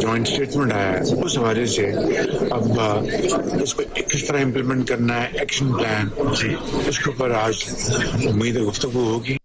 Joint statement आया है, उस हवाले से अब इसको किस तरह इम्प्लीमेंट करना है, एक्शन प्लान जी, इसके ऊपर आज उम्मीद है गुफ्तगू होगी।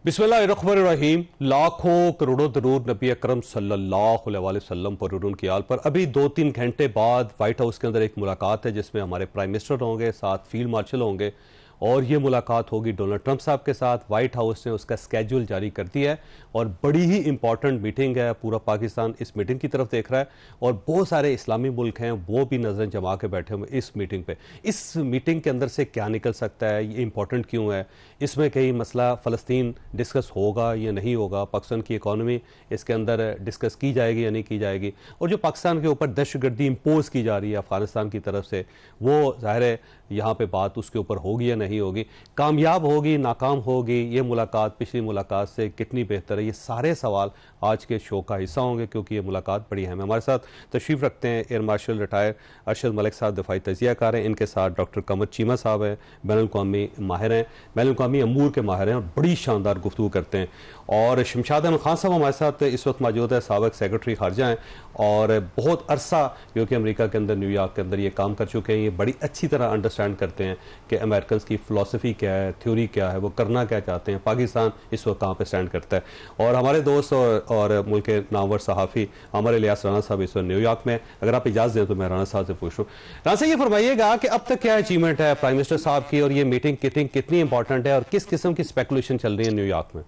बिस्मिल्लाहिर्रहमानिर्रहीम। लाखों करोड़ों दरूद नबी अकरम सल्लल्लाहु अलैहि वसल्लम पर और उनकी आल पर। अभी 2-3 घंटे बाद व्हाइट हाउस के अंदर एक मुलाकात है जिसमें हमारे प्राइम मिनिस्टर होंगे, साथ फील्ड मार्शल होंगे और ये मुलाकात होगी डोनाल्ड ट्रंप साहब के साथ। व्हाइट हाउस ने उसका स्केड्यूल जारी कर दिया है और बड़ी ही इंपॉर्टेंट मीटिंग है। पूरा पाकिस्तान इस मीटिंग की तरफ देख रहा है और बहुत सारे इस्लामी मुल्क हैं वो भी नजरें जमा के बैठे हुए इस मीटिंग पे। इस मीटिंग के अंदर से क्या निकल सकता है, ये इंपॉर्टेंट क्यों है, इसमें कहीं मसला फ़लस्तीन डिस्कस होगा या नहीं होगा, पाकिस्तान की इकॉनमी इसके अंदर डिस्कस की जाएगी या नहीं की जाएगी, और जो पाकिस्तान के ऊपर दहशतगर्दी इम्पोज की जा रही है अफगानिस्तान की तरफ से, वो ज़ाहिर है यहाँ पे बात उसके ऊपर होगी या नहीं होगी, कामयाब होगी नाकाम होगी, ये मुलाकात पिछली मुलाकात से कितनी बेहतर है, ये सारे सवाल आज के शो का हिस्सा होंगे क्योंकि ये मुलाकात बड़ी अहम है। हमारे साथ तशरीफ़ रखते हैं air marshal retire Arshad Malik साहब, दफाई तजियाकार हैं। इनके साथ डॉक्टर कमर चीमा साहब हैं, बैनुल-अक़वामी माहिर हैं, बैनुल-अक़वामी अमूर के माहिर हैं और बड़ी शानदार गुफ्तगू करते हैं। और शमशाद अहमद खान साहब हमारे साथ इस वक्त मौजूद है, साबिक़ सेक्रेटरी खारजा हैं और बहुत अरसा क्योंकि अमेरिका के अंदर, न्यूयॉर्क के अंदर ये काम कर चुके हैं। ये बड़ी अच्छी तरह अंडरस्टैंड करते हैं कि अमेरिकन की फ़िलासफ़ी क्या है, थ्योरी क्या है, वो करना क्या चाहते हैं, पाकिस्तान इस वक्त कहाँ पर स्टैंड करता है। और हमारे दोस्त और मुल्क के नामवर सहाफ़ी हमारे इलियास राना साहब इस वक्त न्यूयॉर्क में। अगर आप इजाज़त दें तो मैं राना साहब से पूछूँ। राना साहब ये फरमाइएगा कि अब तक क्या अचीवमेंट है प्राइम मिनिस्टर साहब की और ये मीटिंग कितनी इंपॉर्टेंट है और किस किस्म की स्पेकुलेशन चल रही है न्यूयॉर्क में?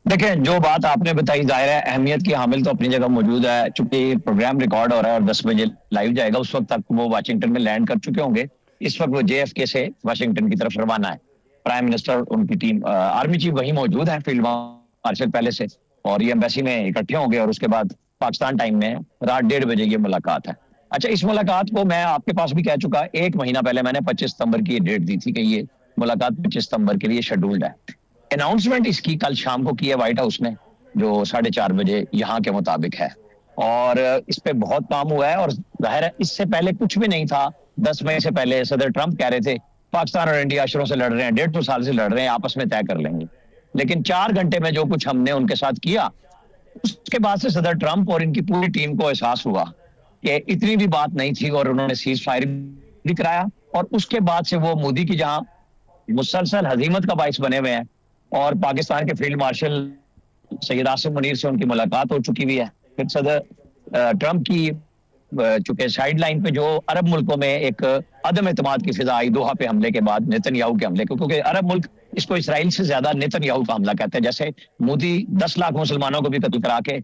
देखें, जो बात आपने बताई जाहिर है अहमियत की हामिल तो अपनी जगह मौजूद है। चूंकि प्रोग्राम रिकॉर्ड हो रहा है और 10 बजे लाइव जाएगा, उस वक्त तक वो वाशिंगटन में लैंड कर चुके होंगे। इस वक्त वो JFK से वाशिंगटन की तरफ रवाना है। प्राइम मिनिस्टर, उनकी टीम, आर्मी चीफ वहीं मौजूद है, फील्ड मार्शल पहले से, और ये एम्बेसी में इकट्ठे होंगे और उसके बाद पाकिस्तान टाइम में रात 1:30 बजे ये मुलाकात है। अच्छा, इस मुलाकात को मैं आपके पास भी कह चुका, 1 महीना पहले मैंने 25 सितंबर की डेट दी थी कि ये मुलाकात 25 सितंबर के लिए शेड्यूल्ड है। अनाउंसमेंट इसकी कल शाम को की है व्हाइट हाउस ने, जो 4:30 बजे यहाँ के मुताबिक है, और इस पे बहुत काम हुआ है। और जाहिर है इससे पहले कुछ भी नहीं था। 10 मई से पहले सदर ट्रंप कह रहे थे पाकिस्तान और इंडिया अशरों से लड़ रहे हैं, 150 साल से लड़ रहे हैं, आपस में तय कर लेंगे। लेकिन 4 घंटे में जो कुछ हमने उनके साथ किया, उसके बाद से सदर ट्रंप और इनकी पूरी टीम को एहसास हुआ कि इतनी भी बात नहीं थी, और उन्होंने सीज फायर भी कराया। और उसके बाद से वो मोदी की जहां मुसलसल हजीमत का बाइस बने हुए हैं, और पाकिस्तान के फील्ड मार्शल सैयद आसिम मुनीर से उनकी मुलाकात हो चुकी हुई है। फिर सदर ट्रंप की चूंकि साइड लाइन पे जो अरब मुल्कों में एक अदम एतमाद की फिजा आई दोहा पे हमले के बाद, नेतन्याहू के हमले को, क्योंकि अरब मुल्क इसको इसराइल से ज्यादा नेतन्याहू का हमला कहते हैं। जैसे मोदी 10 लाख मुसलमानों को भी कत्ल करा के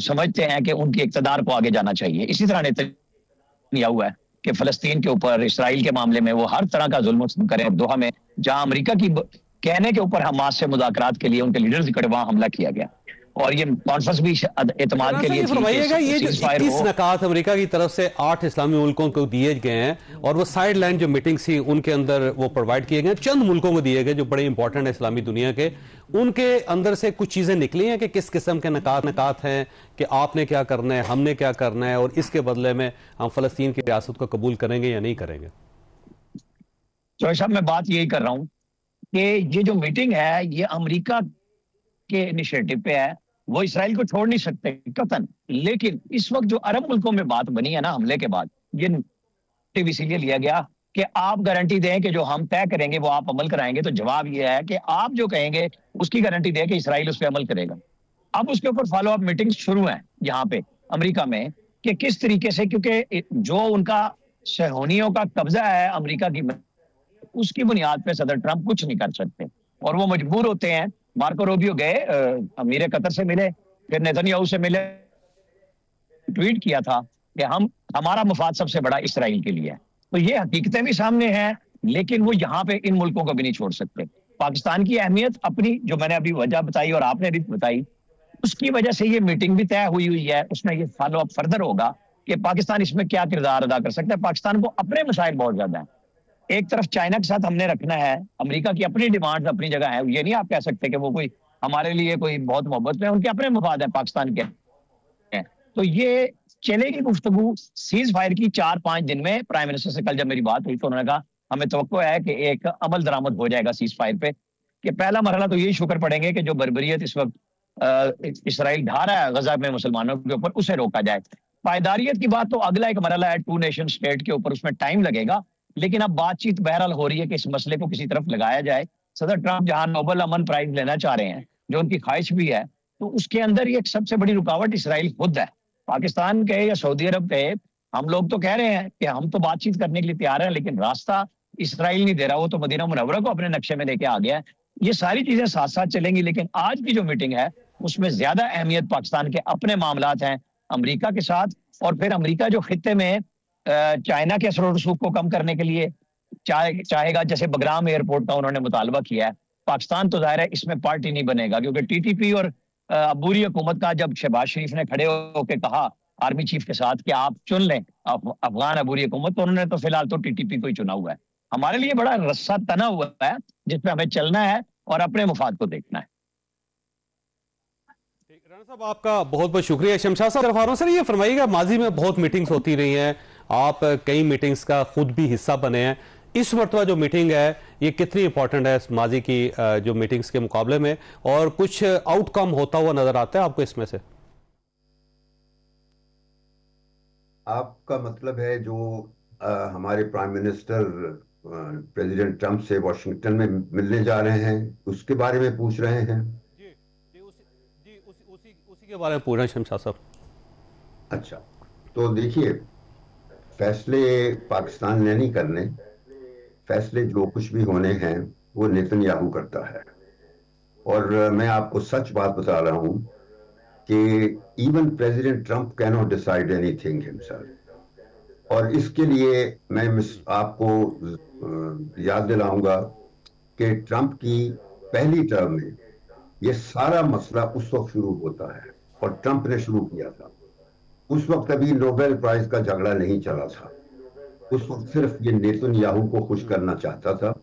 समझते हैं कि उनकी इक़्तिदार को आगे जाना चाहिए, इसी तरह नेतन्याहू है कि फलस्तीन के ऊपर इसराइल के मामले में वो हर तरह का जुल्म करें। दोहा में जहां अमेरिका की कहने के ऊपर हमास से मुज़ाकरात के लिए उनके लीडर्स इकट्ठे, वहां हमला किया गया, और ये कॉन्फ्रेंस भी एतमाद के लिए फरमाइएगा। ये जो 21 नकात अमेरिका की तरफ से 8 इस्लामी मुल्कों को दिए गए हैं और वो साइड लाइन जो मीटिंग थी उनके अंदर वो प्रोवाइड किए गए, चंद मुल्कों को दिए गए जो बड़े इंपॉर्टेंट है इस्लामी दुनिया के, उनके अंदर से कुछ चीजें निकली हैं कि किस किस्म के नकात हैं कि आपने क्या करना है, हमने क्या करना है, और इसके बदले में हम फलस्तीन की रियासत को कबूल करेंगे या नहीं करेंगे? तो साहब, मैं बात यही कर रहा हूं कि ये जो मीटिंग है ये अमेरिका के इनिशिएटिव पे है, वो इसराइल को छोड़ नहीं सकते कतन। लेकिन इस वक्त जो अरब मुल्कों में बात बनी है ना हमले के बाद, ये इसीलिए लिया गया कि आप गारंटी दें कि जो हम तय करेंगे वो आप अमल कराएंगे। तो जवाब ये है कि आप जो कहेंगे उसकी गारंटी दें कि इसराइल उस पर अमल करेगा। अब उसके ऊपर फॉलो अप मीटिंग शुरू है यहाँ पे अमेरिका में कि किस तरीके से, क्योंकि जो उनका सहूनियों का कब्जा है अमेरिका की, उसकी बुनियाद पे सदर ट्रंप कुछ नहीं कर सकते और वो मजबूर होते हैं। मार्को रूबियो गए, अमीर कतर से मिले, फिर नेतन्याहू से मिले, ट्वीट किया था कि हमारा मफाद सबसे बड़ा इसराइल के लिए है। तो ये हकीकतें भी सामने हैं, लेकिन वो यहाँ पे इन मुल्कों को भी नहीं छोड़ सकते। पाकिस्तान की अहमियत अपनी, जो मैंने अभी वजह बताई और आपने भी बताई, उसकी वजह से ये मीटिंग भी तय हुई है। उसमें ये फॉलो अप फर्दर होगा कि पाकिस्तान इसमें क्या किरदार अदा कर सकता है। पाकिस्तान को अपने मसाइल बहुत ज्यादा है। एक तरफ चाइना के साथ हमने रखना है, अमेरिका की अपनी डिमांड अपनी जगह है, ये नहीं आप कह सकते कि वो कोई हमारे लिए कोई बहुत मोहब्बत में, उनके अपने मफाद है पाकिस्तान के। तो ये चलेगी गुफ्तगू सीज फायर की 4-5 दिन में। प्राइम मिनिस्टर से कल जब मेरी बात हुई तो उन्होंने कहा हमें तवक्को है कि एक अमल दरामद हो जाएगा सीज फायर पे, कि पहला मरहला तो यही शुक्र पड़ेंगे कि जो बर्बरियत इस वक्त इसराइल ढा रहा है गजा में मुसलमानों के ऊपर, उसे रोका जाए। पायदारियत की बात तो अगला एक मरहला है 2 नेशन स्टेट के ऊपर, उसमें टाइम लगेगा, लेकिन अब बातचीत बहरहाल हो रही है कि इस मसले को किसी तरफ लगाया जाए। सदर ट्रंप जहां नोबेल अमन प्राइज लेना चाह रहे हैं, जो उनकी ख्वाहिश भी है, तो उसके अंदर ये सबसे बड़ी रुकावट इसराइल खुद है। पाकिस्तान कहे या सऊदी अरब कहे, हम लोग तो कह रहे हैं कि हम तो बातचीत करने के लिए तैयार हैं, लेकिन रास्ता इसराइल नहीं दे रहा, वो तो मदीना मुनव्वरा को अपने नक्शे में लेके आ गया है। ये सारी चीजें साथ साथ चलेंगी, लेकिन आज की जो मीटिंग है उसमें ज्यादा अहमियत पाकिस्तान के अपने मामलात हैं अमेरिका के साथ, और फिर अमेरिका जो खित्ते में चाइना के असर रसूख को कम करने के लिए चाहेगा, जैसे बगराम एयरपोर्ट का उन्होंने मुतालबा किया है। पाकिस्तान तो जाहिर है इसमें पार्टी नहीं बनेगा, क्योंकि टीटीपी और अबूरी हुकूमत का जब शहबाज शरीफ ने खड़े होकर कहा आर्मी चीफ के साथ कि आप चुन लें अफगान अबूरी हुकूमत, तो उन्होंने तो फिलहाल तो टीटीपी को ही चुना हुआ है। हमारे लिए बड़ा रस्सा तना हुआ है जिसपे हमें चलना है और अपने मुफाद को देखना है। राणा साहब, आपका बहुत बहुत शुक्रिया। शमशाद साहब फारूक सर, ये फरमाइएगा, माजी में बहुत मीटिंग्स होती रही हैं, आप कई मीटिंग्स का खुद भी हिस्सा बने हैं, इस मरतबा जो मीटिंग है ये कितनी इंपॉर्टेंट है माजी की जो मीटिंग्स के मुकाबले में, और कुछ आउटकम होता हुआ नजर आता है आपको इसमें से? आपका मतलब है जो हमारे प्राइम मिनिस्टर प्रेसिडेंट ट्रंप से वॉशिंगटन में मिलने जा रहे हैं, उसके बारे में पूछ रहे हैं? उसी के बारे में पूछ रहे हैं शमशाद साहब। अच्छा, तो देखिए, फैसले पाकिस्तान ने नहीं करने, फैसले जो कुछ भी होने हैं वो नेतन्याहू करता है। और मैं आपको सच बात बता रहा हूं कि even president Trump can not decide anything himself. और इसके लिए मैं आपको याद दिलाऊंगा कि ट्रंप की पहली टर्म में ये सारा मसला उस वक्त शुरू होता है, और ट्रंप ने शुरू किया था। उस वक्त अभी नोबेल प्राइज का झगड़ा नहीं चला था, उस वक्त सिर्फ ये नेतन्याहू को खुश करना चाहता था।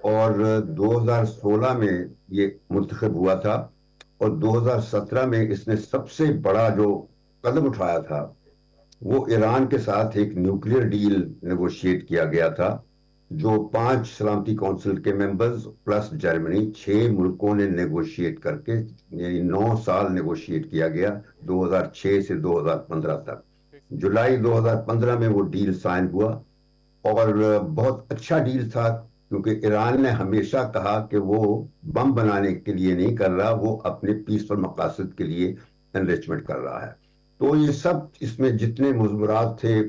और 2016 में ये मुंतखब हुआ था, और 2017 में इसने सबसे बड़ा जो कदम उठाया था वो ईरान के साथ एक न्यूक्लियर डील नेगोशिएट किया गया था, जो 5 सलामती काउंसिल के मेंबर्स प्लस जर्मनी 6 मुल्कों ने नेगोशिएट करके, यानी 9 साल नेगोशिएट किया गया, 2006 से 2015 तक। जुलाई 2015 में वो डील साइन हुआ, और बहुत अच्छा डील था, क्योंकि ईरान ने हमेशा कहा कि वो बम बनाने के लिए नहीं कर रहा, वो अपने पीसफुल मकासद के लिए एनरिचमेंट कर रहा है। तो ये सब, इसमें जितने मुज़मरात थे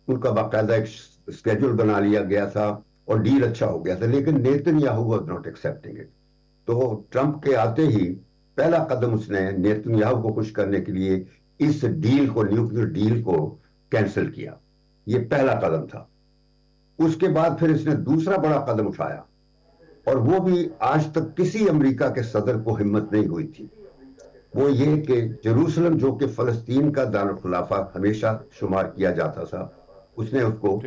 उनका बाकायदा एक स्केड्यूल बना लिया गया था, और डील अच्छा हो गया था, लेकिन Netanyahu was not accepting it. तो ट्रंप के आते ही पहला कदम उसने नेतन्याहू को खुश करने के लिए इस डील को, न्यूक्लियर डील को कैंसिल किया। ये पहला कदम था। उसके बाद फिर इसने दूसरा बड़ा कदम उठाया, और वो भी आज तक किसी अमेरिका के सदर को हिम्मत नहीं हुई थी। वो ये कि जेरूसलम, जो कि फलस्तीन का दारुल खिलाफा हमेशा शुमार किया जाता था, उसने उसको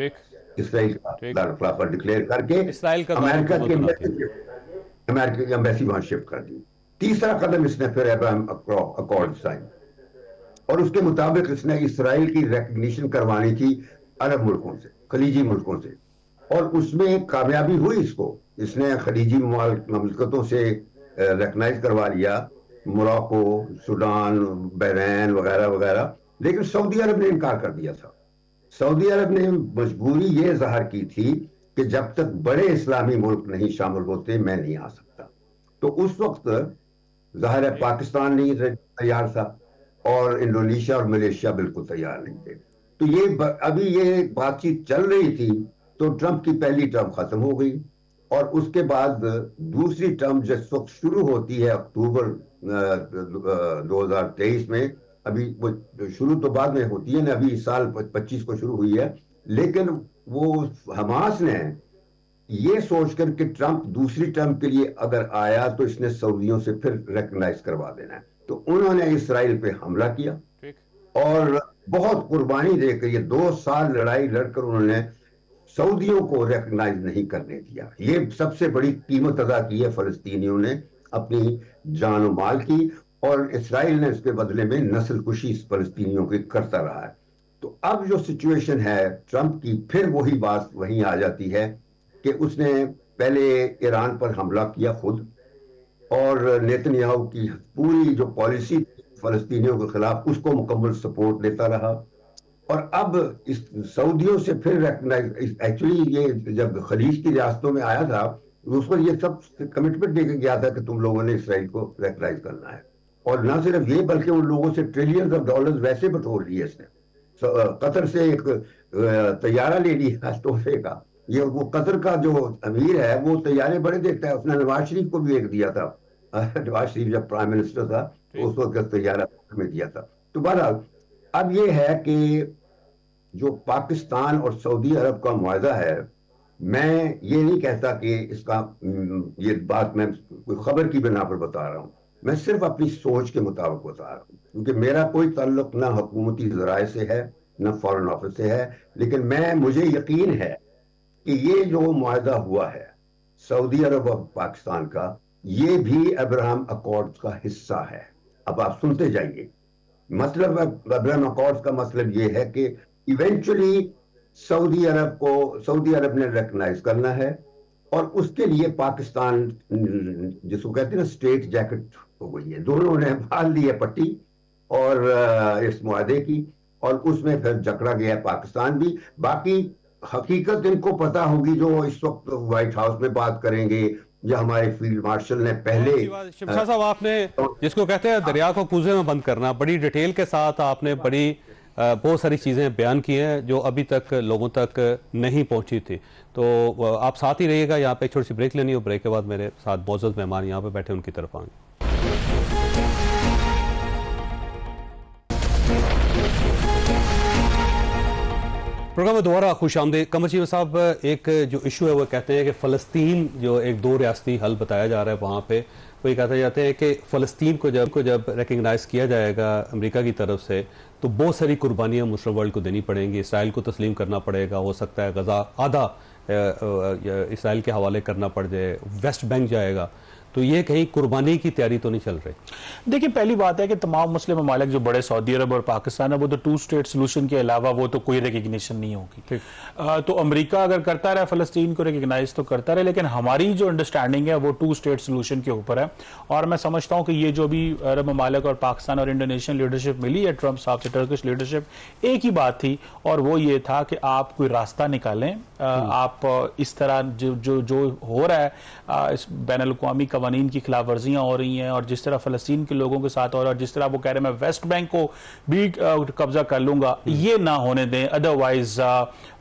इसराइल का दारुल खिलाफा डिक्लेयर करके अमेरिका की एम्बेसी वहां शिफ्ट कर दी। तीसरा कदम इसने फिर अब्राहम अकॉर्ड साइन, और उसके मुताबिक इसने इसराइल की रिकग्निशन करवानी थी अरब मुल्कों से, खलीजी मुल्कों से, और उसमें कामयाबी हुई इसको। इसने खलीजी मुल्कों से रिकग्नाइज करवा लिया, मोरक्को, सूडान, बहरैन वगैरह वगैरह, लेकिन सऊदी अरब ने इनकार कर दिया था। सऊदी अरब ने मजबूरी ये जाहिर की थी कि जब तक बड़े इस्लामी मुल्क नहीं शामिल होते मैं नहीं आ सकता। तो उस वक्त जाहिर है पाकिस्तान नहीं तैयार था, और इंडोनेशिया और मलेशिया बिल्कुल तैयार नहीं थे। तो ये अभी ये बातचीत चल रही थी, तो ट्रंप की पहली टर्म खत्म हो गई, और उसके बाद दूसरी टर्म जिस वक्त शुरू होती है अक्टूबर 2023 में, अभी वो शुरू तो बाद में होती है ना, अभी इस साल 25 को शुरू हुई है, लेकिन वो हमास ने ये सोचकर कि ट्रंप दूसरी टर्म के लिए अगर आया तो इसने सऊदियों से फिर रिकग्नाइज करवा देना है, तो उन्होंने इसराइल पे हमला किया, और बहुत कुर्बानी देकर ये 2 साल लड़ाई लड़कर उन्होंने सऊदियों को रिकग्नाइज नहीं करने दिया। ये सबसे बड़ी कीमत अदा की है फलस्तीनियों ने अपनी जान और माल की, और इसराइल ने इसके बदले में नस्ल कुशी फलस्तीनियों की करता रहा है। तो अब जो सिचुएशन है ट्रंप की, फिर वही बात वहीं आ जाती है कि उसने पहले ईरान पर हमला किया खुद, और नेतन्याहू की पूरी जो पॉलिसी फलस्तीनियों के खिलाफ उसको मुकम्मल सपोर्ट देता रहा। और अब इस सऊदियों से फिर रेकग्नाइज, एक्चुअली ये जब खलीज की रियासतों में आया था उस पर ये सब कमिटमेंट देकर गया था कि तुम लोगों ने इसराइल को रेकग्नाइज करना है। और ना सिर्फ ये बल्कि उन लोगों से ट्रिलियंस ऑफ डॉलर्स वैसे बटोर लिए इसने। कतर से एक तैयारा ले लिया तोहफे का। ये वो कतर का जो अमीर है वो तैयारे बड़े देता है, उसने नवाज शरीफ को भी एक दिया था। नवाज शरीफ जब प्राइम मिनिस्टर था तो उस वक्त तैयारा में दिया था। तो बहरहाल अब ये है कि जो पाकिस्तान और सऊदी अरब का मुआहदा है, मैं ये नहीं कहता कि इसका ये बात मैं कोई खबर की बिना पर बता रहा हूँ, मैं सिर्फ अपनी सोच के मुताबिक बता रहा हूँ, क्योंकि मेरा कोई ताल्लुक ना हुकूमती ज़राए से है ना फॉरेन ऑफिस से है। लेकिन मुझे यकीन है कि ये जो मुआहदा हुआ है सऊदी अरब और पाकिस्तान का, ये भी अब्राहम अकॉर्ड्स का हिस्सा है। अब आप सुनते जाइए। मतलब अब्राहम अकॉर्ड्स का मतलब ये है कि इवेंचुअली सऊदी अरब ने रिकॉग्नाइज करना है, और उसके लिए पाकिस्तान, जिसको कहते हैं ना स्टेट जैकेट हो गई है, दोनों ने बांध ली है पट्टी और इस मुआहदे की, और उसमें फिर जकड़ा गया पाकिस्तान भी। बाकी हकीकत इनको पता होगी जो इस वक्त व्हाइट हाउस में बात करेंगे, या हमारे फील्ड मार्शल ने पहले। शिमशा साहब, आपने जिसको कहते हैं दरिया को कूजे में बंद करना, बड़ी डिटेल के साथ आपने बहुत सारी चीज़ें बयान की हैं जो अभी तक लोगों तक नहीं पहुंची थी। तो आप साथ ही रहिएगा। यहाँ पे एक छोटी सी ब्रेक लेनी है, ब्रेक के बाद मेरे साथ मौजूद मेहमान यहाँ पे बैठे उनकी तरफ आएंगे। प्रोग्राम में दोबारा खुश आमदीद। कमर चीमा साहब, एक जो इशू है वो कहते हैं कि फ़लस्तीन जो एक दो रियासती हल बताया जा रहा है, वहाँ पे वो ये कहते जाते हैं कि फ़लस्तीन को जब रिकग्नाइज़ किया जाएगा अमेरिका की तरफ से तो बहुत सारी कुर्बानियाँ मुस्लिम वर्ल्ड को देनी पड़ेंगी, इसराइल को तस्लीम करना पड़ेगा, हो सकता है गज़ा आधा इसराइल के हवाले करना पड़ जाए, वेस्ट बैंक जाएगा। तो ये कहीं कुर्बानी की तैयारी तो नहीं चल रही? देखिए, पहली बात है कि तमाम मुस्लिम ममालिक जो बड़े सऊदी अरब और पाकिस्तान है, वो तो टू स्टेट सोल्यूशन के अलावा वो तो कोई रिकग्निशन नहीं होगी। तो अमेरिका अगर करता रहे फ़लस्तीन को रिकग्नाइज तो करता रहे, लेकिन हमारी जो अंडरस्टैंडिंग है वो टू स्टेट सोल्यूशन के ऊपर है। और मैं समझता हूं कि ये जो भी अरब ममालिक और पाकिस्तान और इंडोनेशियन लीडरशिप मिली है ट्रंप साहब से, टर्किश लीडरशिप, एक ही बात थी और वो ये था कि आप कोई रास्ता निकालें। आप इस तरह जो हो रहा है, इस बैनुल-अक़वामी कवानीन की खिलाफ वर्जियां हो रही हैं, और जिस तरह फ़लस्तीन के लोगों के साथ और जिस तरह वो कह रहे हैं मैं वेस्ट बैंक को भी कब्जा कर लूंगा, ये ना होने दें, अदरवाइज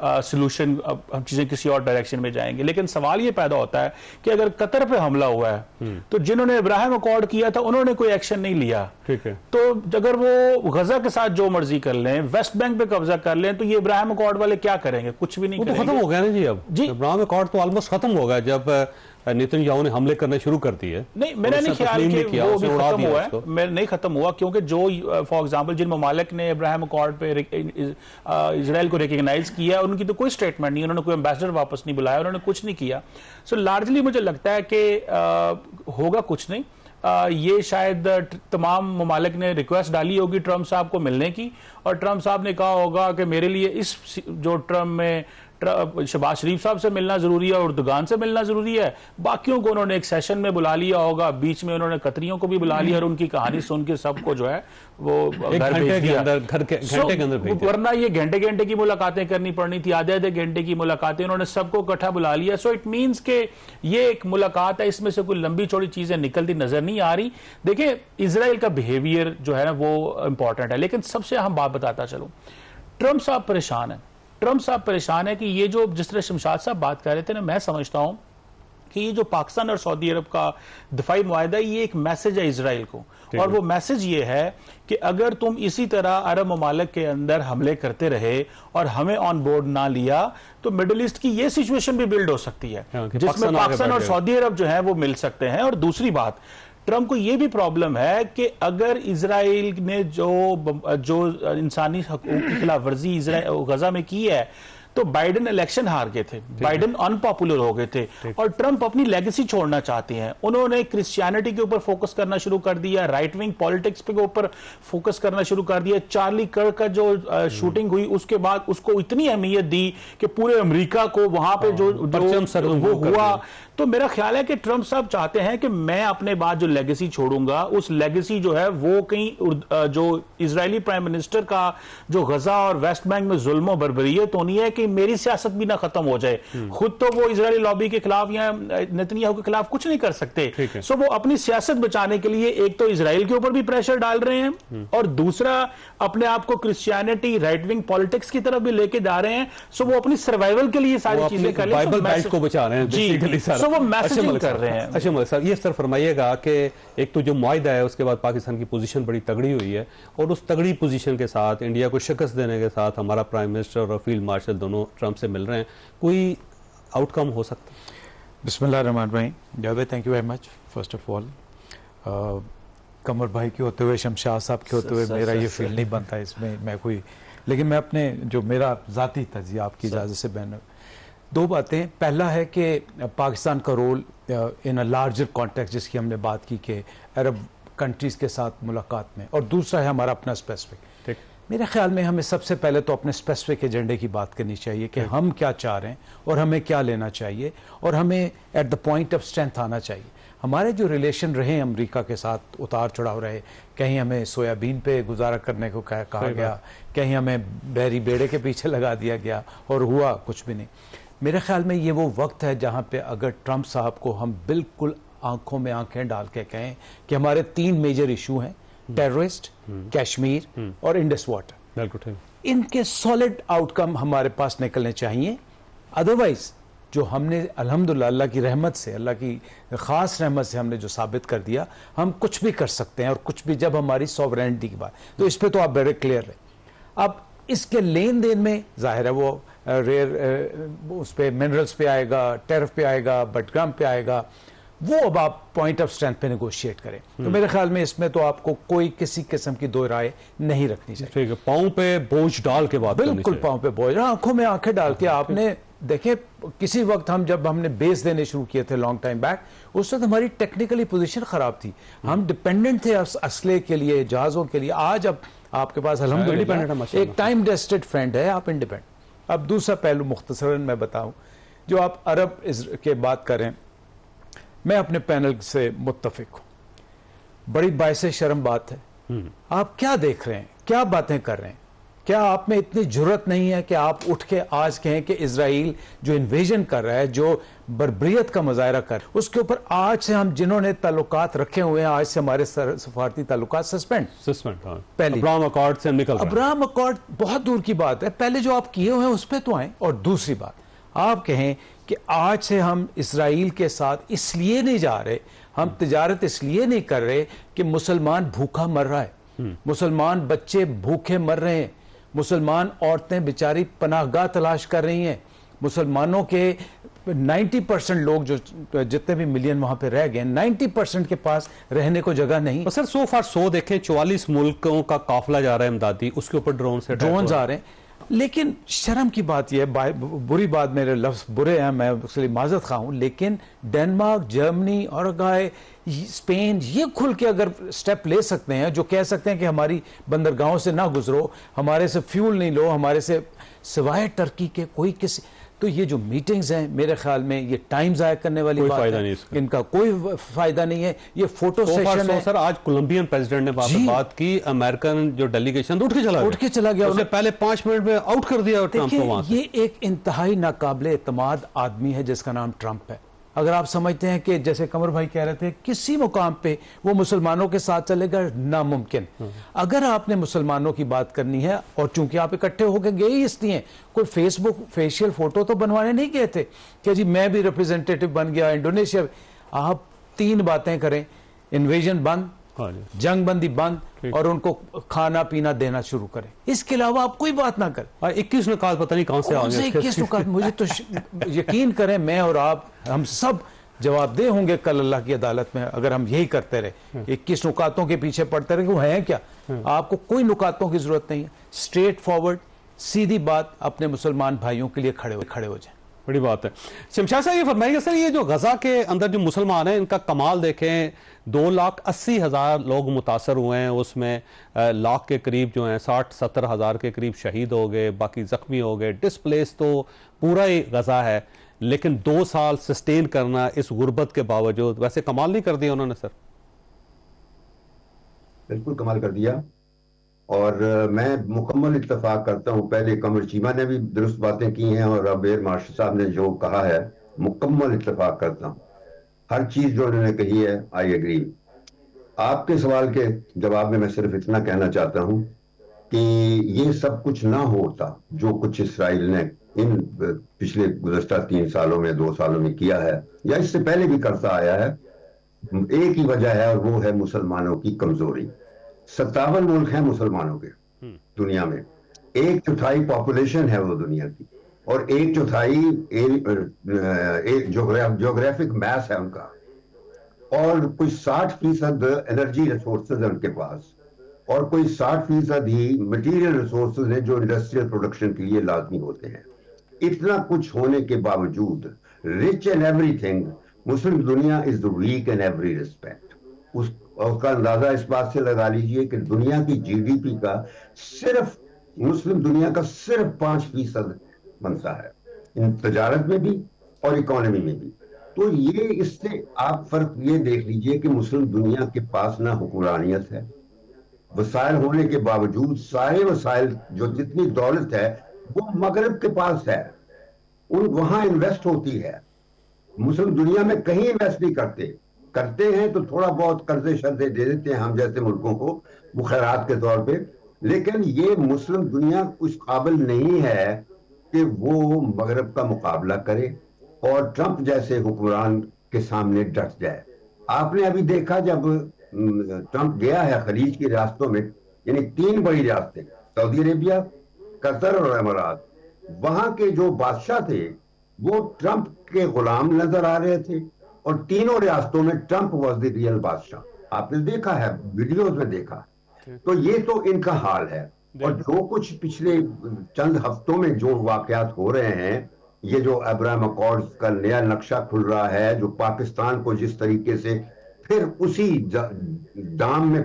सोल्यूशन हम चीजें किसी और डायरेक्शन में जाएंगे। लेकिन सवाल ये पैदा होता है कि अगर कतर पे हमला हुआ है तो जिन्होंने इब्राहिम अकॉर्ड किया था उन्होंने कोई एक्शन नहीं लिया। ठीक है, तो अगर वो गजा के साथ जो मर्जी कर लें, वेस्ट बैंक पे कब्जा कर लें, तो ये इब्राहिम अकॉर्ड वाले क्या करेंगे? कुछ भी नहीं करेंगे। तो खत्म हो गया ना जी। अब इब्राहिम अकॉर्ड तो ऑलमोस्ट खत्म हो गया जब नेतन्याहू ने हमले करने शुरू कर दिए। नहीं, मेरा नहीं ख्याल कि वो भी खत्म हुआ है। मेरा नहीं खत्म हुआ, क्योंकि जो फॉर एग्जांपल जिन ममालिक ने इब्राहिम अकॉर्ड पे इजराइल को रिकग्नाइज किया, उनकी तो कोई स्टेटमेंट नहीं, उन्होंने कोई एम्बेसडर वापस नहीं बुलाया, उन्होंने कुछ नहीं किया। सो लार्जली मुझे लगता है कि होगा कुछ नहीं। ये शायद तमाम ममालिक ने रिक्वेस्ट डाली होगी ट्रंप साहब को मिलने की, और ट्रंप साहब ने कहा होगा कि मेरे लिए इस जो टर्म में शहबाज शरीफ साहब से मिलना जरूरी है, उर्दुगान से मिलना जरूरी है। बाकियों को उन्होंने एक सेशन में बुला लिया होगा, बीच में उन्होंने कतरियों को भी बुला लिया और उनकी कहानी सुन के सबको जो है वो घर भेज दिया। वरना ये घंटे घंटे की मुलाकातें करनी पड़नी थी, आधे आधे घंटे की मुलाकातें, उन्होंने सबको इकट्ठा बुला लिया। सो इट मीन्स के ये एक मुलाकात है, इसमें से कोई लंबी चौड़ी चीजें निकलती नजर नहीं आ रही। देखिए, इजराइल का बिहेवियर जो है ना वो इंपॉर्टेंट है, लेकिन सबसे अहम बात बताता चलूं, ट्रंप साहब परेशान है। ट्रंप साहब परेशान है कि ये जो जिस तरह शमशाद साहब बात कर रहे थे ना, मैं समझता हूं कि ये जो पाकिस्तान और सऊदी अरब का दिफाई मुआहदा, ये एक मैसेज है इजराइल को, और वो मैसेज ये है कि अगर तुम इसी तरह अरब ममालिक के अंदर हमले करते रहे और हमें ऑन बोर्ड ना लिया तो मिडिल ईस्ट की ये सिचुएशन भी बिल्ड हो सकती है जिसमें पाकिस्तान और सऊदी अरब जो है वो मिल सकते हैं। और दूसरी बात, ट्रंप को यह भी प्रॉब्लम है कि अगर इजराइल ने जो इंसानी हकूक की खिलाफ वर्जी गजा में की है, तो बाइडेन इलेक्शन हार गए थे, बाइडेन अनपॉपुलर हो गए थे और ट्रंप अपनी लेगेसी छोड़ना चाहते हैं। उन्होंने क्रिश्चियनिटी के ऊपर फोकस करना शुरू कर दिया, राइट विंग पॉलिटिक्स के ऊपर फोकस करना शुरू कर दिया। चार्ली कर्क का जो शूटिंग हुई उसके बाद उसको इतनी अहमियत दी कि पूरे अमेरिका को वहां पे जो वो हुआ। तो मेरा ख्याल है कि ट्रंप साहब चाहते हैं कि मैं अपने बाद जो लेगेसी छोड़ूंगा, उस लेगेसी जो है वो कहीं जो इजरायली प्राइम मिनिस्टर का जो गजा और वेस्ट बैंक में जुल्म बर्बरियत होनी है कि मेरी सियासत भी ना खत्म हो जाए। खुद तो वो इजरायली लॉबी के खिलाफ या नेतन्याहू के खिलाफ कुछ नहीं कर सकते, सो वो अपनी सियासत बचाने के लिए एक तो इजराइल के ऊपर भी प्रेशर डाल रहे हैं और दूसरा अपने आप को क्रिश्चियनिटी राइट विंग पॉलिटिक्स की तरफ भी लेके जा रहे हैं। सो वो अपनी सर्वाइवल के लिए सारी चीजें कर रहे हैं, बाइबल बेल्ट को बचा रहे हैं बेसिकली सर, वो मैसेजिंग कर रहे हैं। अच्छा मलिक साहब, ये सर फरमाइएगा कि एक तो जो मुआहिदा है उसके बाद पाकिस्तान की पोजीशन बड़ी तगड़ी हुई है और उस तगड़ी पोजीशन के साथ इंडिया को शिकस्त देने के साथ हमारा प्राइम मिनिस्टर और फील्ड मार्शल दोनों ट्रंप से मिल रहे हैं, कोई आउटकम हो सकता है? बिस्मिल्लाह रहमान रहीम। Javed, thank you very much first of all. Qamar भाई के होते हुए, शमशाद साहब के होते हुए मेरा ये फील नहीं बनता इसमें मैं कोई, लेकिन मैं अपने जो मेरा ज़ाती तजिया आपकी इजाज़त से बहन दो बातें। पहला है कि पाकिस्तान का role in a larger context जिसकी हमने बात की कि अरब कंट्रीज़ के साथ मुलाकात में, और दूसरा है हमारा अपना स्पेसिफिक। मेरे ख्याल में हमें सबसे पहले तो अपने स्पेसिफिक एजेंडे की बात करनी चाहिए कि हम क्या चाह रहे हैं और हमें क्या लेना चाहिए और हमें at the point of strength आना चाहिए। हमारे जो रिलेशन रहे अमेरिका के साथ उतार चढ़ाव रहे, कहीं हमें सोयाबीन पे गुजारा करने को कहा गया, कहीं हमें बहरी बेड़े के पीछे लगा दिया गया और हुआ कुछ भी नहीं। मेरे ख्याल में ये वो वक्त है जहाँ पे अगर ट्रंप साहब को हम बिल्कुल आंखों में आंखें डाल के कहें कि हमारे 3 मेजर इशू हैं, टेररिस्ट, कश्मीर और इंडस वाटर, इनके सॉलिड आउटकम हमारे पास निकलने चाहिए। अदरवाइज जो हमने अल्हम्दुलिल्लाह अल्लाह की रहमत से, अल्लाह की ख़ास रहमत से हमने जो साबित कर दिया, हम कुछ भी कर सकते हैं और कुछ भी, जब हमारी सॉवरेनिटी की बात, तो इस पर तो आप बड़े क्लियर रहे। अब इसके लेन देन में जाहिर है वो रेयर उस पर मिनरल्स पे आएगा, टेरिफ पे आएगा, बटग्राम पे आएगा, वो अब आप पॉइंट ऑफ स्ट्रेंथ पे नेगोशिएट करें। तो मेरे ख्याल में इसमें तो आपको कोई किसी किस्म की दो राय नहीं रखनी चाहिए। ठीक है, पाँव पे बोझ डाल के बात, बिल्कुल पाँव पे बोझ, आंखों में आंखें डाल के। आपने देखे किसी वक्त हम जब हमने बेस देने शुरू किए थे लॉन्ग टाइम बैक, उस वक्त हमारी टेक्निकली पोजीशन खराब थी, हम डिपेंडेंट थे असले के लिए, जहाजों के लिए। आज अब आपके पास अल्हम्दुलिल्लाह एक टाइम टेस्टेड फ्रेंड है, आप इंडिपेंडेंट। अब दूसरा पहलू मुख्तसरन मैं बताऊं, जो आप अरब के बात करें, मैं अपने पैनल से मुत्तफिक हूं। बड़ी बायसे शर्म बात है, आप क्या देख रहे हैं, क्या बातें कर रहे हैं? क्या आप में इतनी जुर्रत नहीं है कि आप उठ के आज कहें कि इजराइल जो इन्वेजन कर रहा है, जो बर्बरियत का मुजाहरा कर, उसके ऊपर आज से हम जिन्होंने ताल्लुकात रखे हुए हैं, आज से हमारे सफारती ताल्लुकात सस्पेंड पहले अब्राहम अकॉर्ड से निकल रहा है। अब्राहम अकॉर्ड बहुत दूर की बात है, पहले जो आप किए हुए हैं उस पर तो आए। और दूसरी बात, आप कहें कि आज से हम इसराइल के साथ इसलिए नहीं जा रहे, हम तिजारत इसलिए नहीं कर रहे कि मुसलमान भूखा मर रहा है, मुसलमान बच्चे भूखे मर रहे हैं, मुसलमान औरतें बेचारी पनाहगाह तलाश कर रही हैं, मुसलमानों के 90% लोग जो जितने भी मिलियन वहां पे रह गए, 90% के पास रहने को जगह नहीं। सर सो फार 100 देखें, 44 मुल्कों का काफिला जा रहा है इमदादी, उसके ऊपर ड्रोन आ रहे हैं। लेकिन शर्म की बात यह है, बुरी बात, मेरे लफ्ज बुरे हैं, मैं उसके लिए माजरत खा हूं, लेकिन डेनमार्क, जर्मनी और स्पेन ये खुल के अगर स्टेप ले सकते हैं, जो कह सकते हैं कि हमारी बंदरगाहों से ना गुजरो, हमारे से फ्यूल नहीं लो, हमारे से सिवाय टर्की के कोई किसी, तो ये जो मीटिंग्स हैं मेरे ख्याल में ये टाइम जाया करने वाली बात है, इनका कोई फायदा नहीं है। ये फोटो सेशन है। सर आज कोलंबियन प्रेसिडेंट ने बात की, अमेरिकन जो डेलीगेशन उठ के चला गया, उसने पहले 5 मिनट में आउट कर दिया ट्रंप को वहां से। ये एक इंतहाई नाकाबिले एतमाद आदमी है जिसका नाम ट्रंप है। अगर आप समझते हैं कि जैसे कमर भाई कह रहे थे, किसी मुकाम पे वो मुसलमानों के साथ चलेगा, नामुमकिन। अगर आपने मुसलमानों की बात करनी है, और चूंकि आप इकट्ठे होकर गए ही इसलिए, कोई फेसबुक फेशियल फोटो तो बनवाने नहीं गए थे कि जी मैं भी रिप्रेजेंटेटिव बन गया इंडोनेशिया। आप 3 बातें करें, इन्वेजन बंद, जंगबंदी बंद, और उनको खाना पीना देना शुरू करें, इसके अलावा आप कोई बात ना करें। 21 नुकात पता नहीं कहां से आ गए 21 नुकात, मुझे तो यकीन करें मैं और आप, हम सब जवाबदेह होंगे कल अल्लाह की अदालत में अगर हम यही करते रहे, 21 नुकातों के पीछे पड़ते रहे। वो है क्या? आपको कोई नुकातों की जरूरत नहीं है, स्ट्रेट फॉरवर्ड सीधी बात अपने मुसलमान भाइयों के लिए खड़े हो जाए। बड़ी बात है। शमशाद साहब ये फरमाइएगा सर, ये जो गजा के अंदर जो मुसलमान हैं इनका कमाल देखें, 2,80,000 लोग मुतासर हुए हैं, उसमें लाख के करीब जो हैं 60-70 हज़ार के करीब शहीद हो गए, बाकी जख्मी हो गए, डिस्प्लेस तो पूरा ही गजा है। लेकिन 2 साल सस्टेन करना इस गुर्बत के बावजूद, वैसे कमाल नहीं कर दिया उन्होंने सर? बिल्कुल कमाल कर दिया, और मैं मुकम्मल इत्तेफाक करता हूँ। पहले कमर चीमा ने भी दुरुस्त बातें की हैं और अब एयर मार्शल साहब ने जो कहा है मुकम्मल इत्तेफाक करता हूँ। हर चीज जो उन्होंने कही है आई एग्री। आपके सवाल के जवाब में मैं सिर्फ इतना कहना चाहता हूँ कि ये सब कुछ ना होता जो कुछ इसराइल ने इन पिछले गुज़श्ता 3 सालों में 2 सालों में किया है, या इससे पहले भी करता आया है, एक ही वजह है और वो है मुसलमानों की कमजोरी। 57 मुल्क हैं मुसलमानों के दुनिया में, 1/4 पॉपुलेशन है वो दुनिया की, और 1/4 ज्योग्राफिक मैस है उनका, और कोई 60% एनर्जी रिसोर्सेज है उनके पास, और कोई 60% ही मटीरियल रिसोर्सेज हैं जो इंडस्ट्रियल प्रोडक्शन के लिए लाजमी होते हैं। इतना कुछ होने के बावजूद, रिच इन एवरीथिंग, मुस्लिम दुनिया is the weak in every respect. उसका अंदाजा इस बात से लगा लीजिए कि दुनिया की जीडीपी का सिर्फ, मुस्लिम दुनिया का सिर्फ 5% बनता है, इन तजारत में भी और इकोनॉमी में भी। तो ये, इससे आप फर्क ये देख लीजिए कि मुस्लिम दुनिया के पास ना हुक्मरानियत है, वसाइल होने के बावजूद सारे वसाइल, जो जितनी दौलत है वो मगरब के पास है, वहां इन्वेस्ट होती है। मुस्लिम दुनिया में कहीं इन्वेस्ट नहीं करते हैं तो थोड़ा बहुत कर्जे शर्जे दे देते हैं हम जैसे मुल्कों को, वो खैरात के तौर पे, लेकिन ये मुस्लिम दुनिया उस काबिल नहीं है कि वो मगरब का मुकाबला करे और ट्रंप जैसे हुक्मरान के सामने डट जाए। आपने अभी देखा जब ट्रंप गया है खलीज की रियासतों में, यानी 3 बड़ी रियासतें, सऊदी अरेबिया, कतर और अमारात, वहां के जो बादशाह थे वो ट्रंप के गुलाम नजर आ रहे थे, और तीनों रियासतों में ट्रंप वॉज द रियल बादशाह। आपने देखा है, वीडियोस में देखा। तो ये तो इनका हाल है, और जो कुछ पिछले चंद हफ्तों में जो वाकयात हो रहे हैं, ये जो अब्राहम अकॉर्ड्स का नया नक्शा खुल रहा है, जो पाकिस्तान को जिस तरीके से फिर उसी दाम में